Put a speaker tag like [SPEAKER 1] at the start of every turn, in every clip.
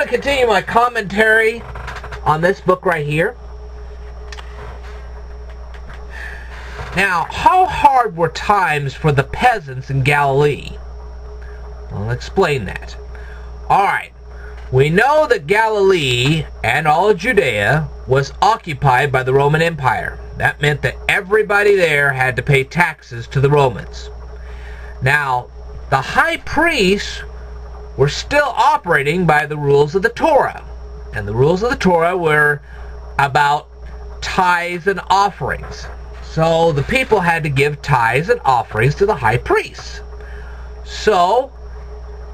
[SPEAKER 1] going to continue my commentary on this book right here. Now, how hard were times for the peasants in Galilee? I'll explain that. Alright, we know that Galilee and all of Judea was occupied by the Roman Empire. That meant that everybody there had to pay taxes to the Romans. Now, the high priests were still operating by the rules of the Torah. And the rules of the Torah were about tithes and offerings. So the people had to give tithes and offerings to the high priests. So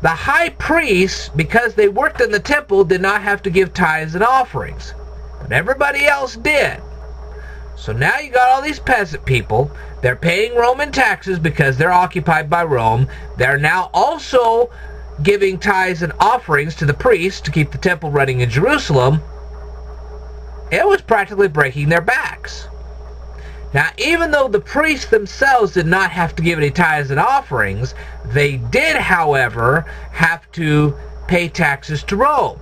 [SPEAKER 1] the high priests, because they worked in the temple, did not have to give tithes and offerings. But everybody else did. So now you got all these peasant people. They're paying Roman taxes because they're occupied by Rome. They're now also giving tithes and offerings to the priests to keep the temple running in Jerusalem. It was practically breaking their backs. Now, even though the priests themselves did not have to give any tithes and offerings, they did, however, have to pay taxes to Rome.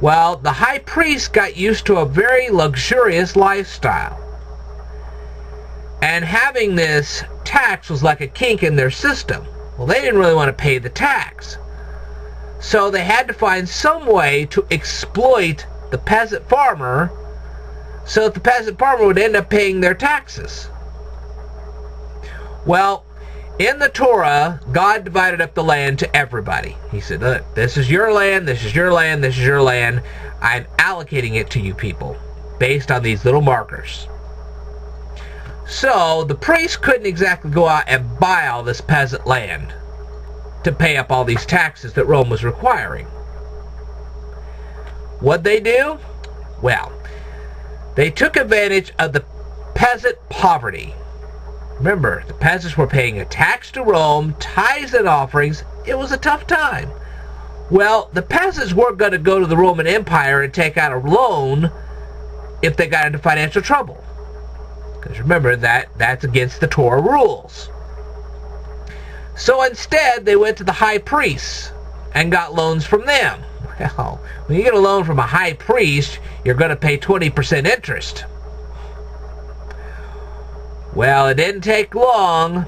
[SPEAKER 1] Well, the high priest got used to a very luxurious lifestyle. And having this tax was like a kink in their system. Well, they didn't really want to pay the tax. So they had to find some way to exploit the peasant farmer so that the peasant farmer would end up paying their taxes. Well, in the Torah, God divided up the land to everybody. He said, look, this is your land, this is your land, this is your land. I'm allocating it to you people based on these little markers. So the priests couldn't exactly go out and buy all this peasant land to pay up all these taxes that Rome was requiring. What'd they do? Well, they took advantage of the peasant poverty. Remember, the peasants were paying a tax to Rome, tithes and offerings. It was a tough time. Well, the peasants weren't going to go to the Roman Empire and take out a loan if they got into financial trouble. Because remember, that's against the Torah rules. So instead, they went to the high priests and got loans from them. Well, when you get a loan from a high priest, you're going to pay 20% interest. Well, it didn't take long,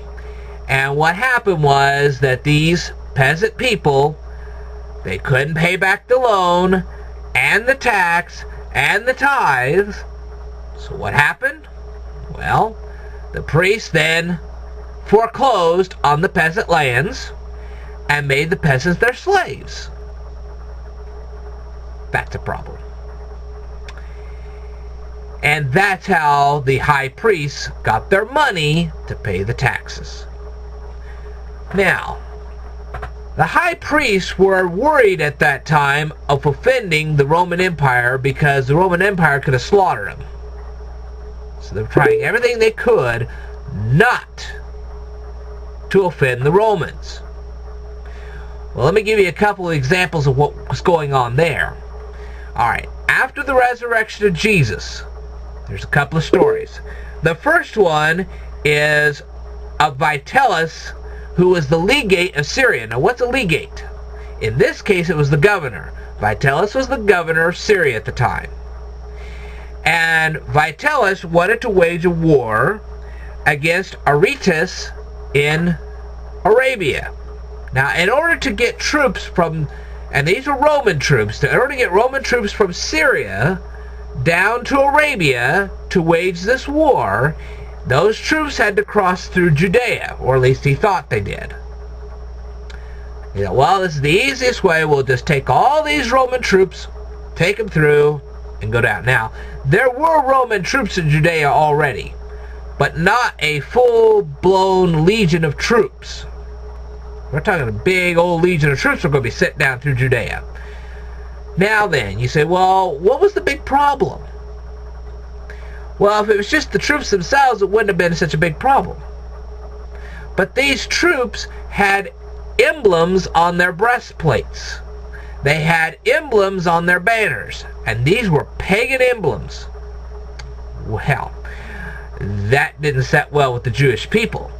[SPEAKER 1] and what happened was that these peasant people, they couldn't pay back the loan, and the tax, and the tithes. So what happened? Well, the priests then foreclosed on the peasant lands and made the peasants their slaves. That's a problem. And that's how the high priests got their money to pay the taxes. Now, the high priests were worried at that time of offending the Roman Empire because the Roman Empire could have slaughtered them. So they were trying everything they could not to offend the Romans. Well, let me give you a couple of examples of what was going on there. Alright, after the resurrection of Jesus, there's a couple of stories. The first one is of Vitellius, who was the legate of Syria. Now, what's a legate? In this case, it was the governor. Vitellius was the governor of Syria at the time. And Vitellius wanted to wage a war against Aretas in Arabia. Now, in order to get troops from, and these were Roman troops, in order to get Roman troops from Syria down to Arabia to wage this war, those troops had to cross through Judea, or at least he thought they did. You know, well, this is the easiest way. We'll just take all these Roman troops, take them through, and go down. Now, there were Roman troops in Judea already, but not a full-blown legion of troops. We're talking a big old legion of troops are going to be sent down through Judea. Now then, you say, well, what was the big problem? Well, if it was just the troops themselves, it wouldn't have been such a big problem. But these troops had emblems on their breastplates. They had emblems on their banners, and these were pagan emblems. Well, that didn't set well with the Jewish people.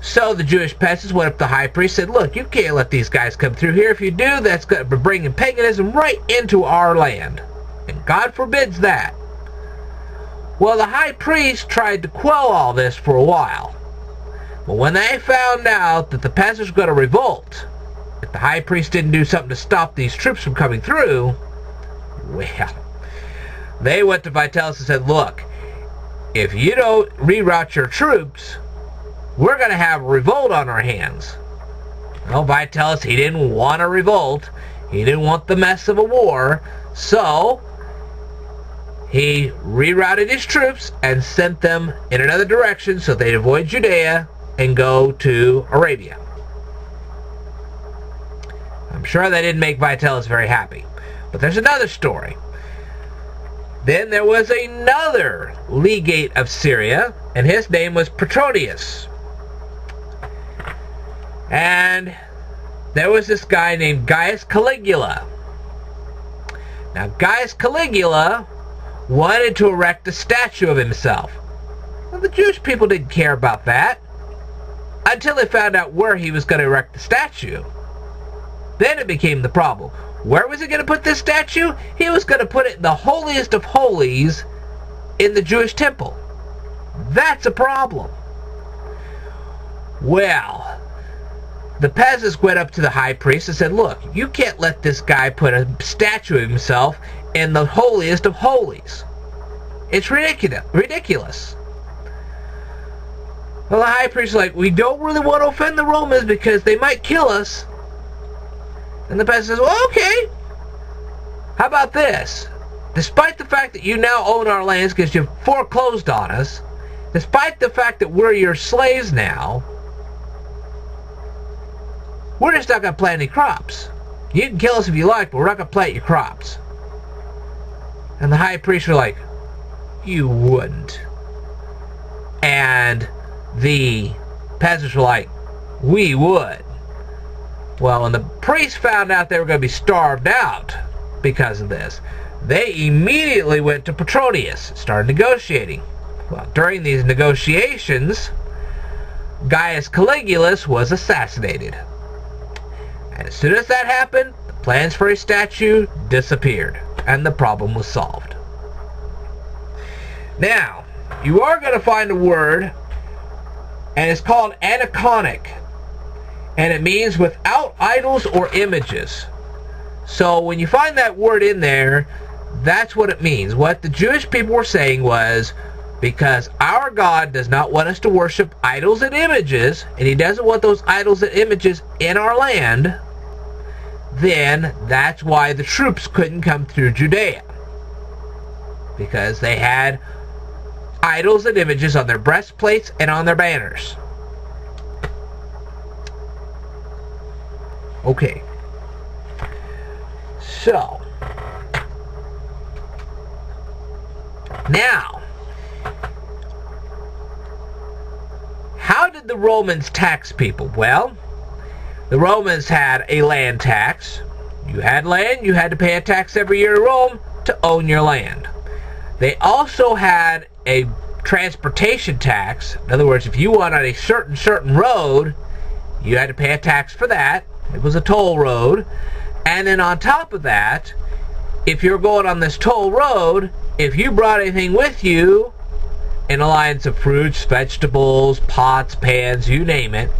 [SPEAKER 1] So the Jewish peasants went up to the high priest and said, look, you can't let these guys come through here. If you do, that's going to be bringing paganism right into our land. And God forbids that. Well, the high priest tried to quell all this for a while. But when they found out that the peasants were going to revolt, if the high priest didn't do something to stop these troops from coming through, well, they went to Vitalis and said, look, if you don't reroute your troops, we're going to have a revolt on our hands. Well, Vitalis, he didn't want a revolt. He didn't want the mess of a war. So he rerouted his troops and sent them in another direction so they'd avoid Judea and go to Arabia. I'm sure that didn't make Vitalis very happy. But there's another story. Then there was another legate of Syria, and his name was Petronius. And there was this guy named Gaius Caligula. Now, Gaius Caligula wanted to erect a statue of himself. Well, the Jewish people didn't care about that until they found out where he was going to erect the statue. Then it became the problem. Where was he going to put this statue? He was going to put it in the holiest of holies in the Jewish temple. That's a problem. Well, the peasants went up to the high priest and said, look, you can't let this guy put a statue of himself in the holiest of holies. It's ridiculous. Well, the high priest is like, we don't really want to offend the Romans because they might kill us. And the peasant says, well, okay. How about this? Despite the fact that you now own our lands because you've foreclosed on us, despite the fact that we're your slaves now, we're just not going to plant any crops. You can kill us if you like, but we're not going to plant your crops. And the high priests were like, you wouldn't. And the peasants were like, we would. Well, when the priests found out they were going to be starved out because of this, they immediately went to Petronius and started negotiating. Well, during these negotiations, Gaius Caligula was assassinated. And as soon as that happened, the plans for a statue disappeared, and the problem was solved. Now, you are going to find a word, and it's called aniconic, and it means without idols or images. So when you find that word in there, that's what it means. What the Jewish people were saying was, because our God does not want us to worship idols and images, and He doesn't want those idols and images in our land, then that's why the troops couldn't come through Judea. Because they had idols and images on their breastplates and on their banners. Okay. So, now, how did the Romans tax people? Well, the Romans had a land tax. You had land, you had to pay a tax every year to Rome to own your land. They also had a transportation tax. In other words, if you went on a certain road, you had to pay a tax for that. It was a toll road. And then on top of that, if you're going on this toll road, if you brought anything with you in the lines of fruits, vegetables, pots, pans, you name it,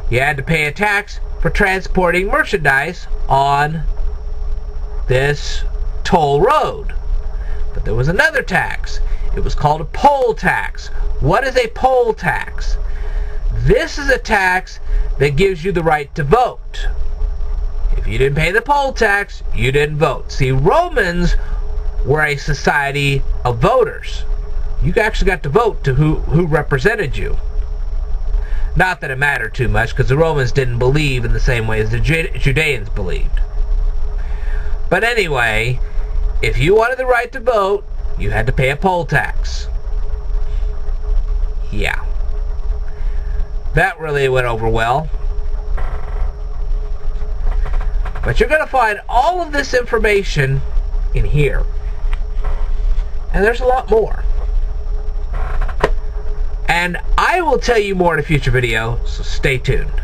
[SPEAKER 1] you had to pay a tax for transporting merchandise on this toll road. But there was another tax. It was called a poll tax. What is a poll tax? This is a tax that gives you the right to vote. If you didn't pay the poll tax, you didn't vote. See, Romans were a society of voters. You actually got to vote to who represented you. Not that it mattered too much, because the Romans didn't believe in the same way as the Judeans believed. But anyway, if you wanted the right to vote, you had to pay a poll tax. Yeah. That really went over well. But you're going to find all of this information in here. And there's a lot more. And And I will tell you more in a future video, so stay tuned.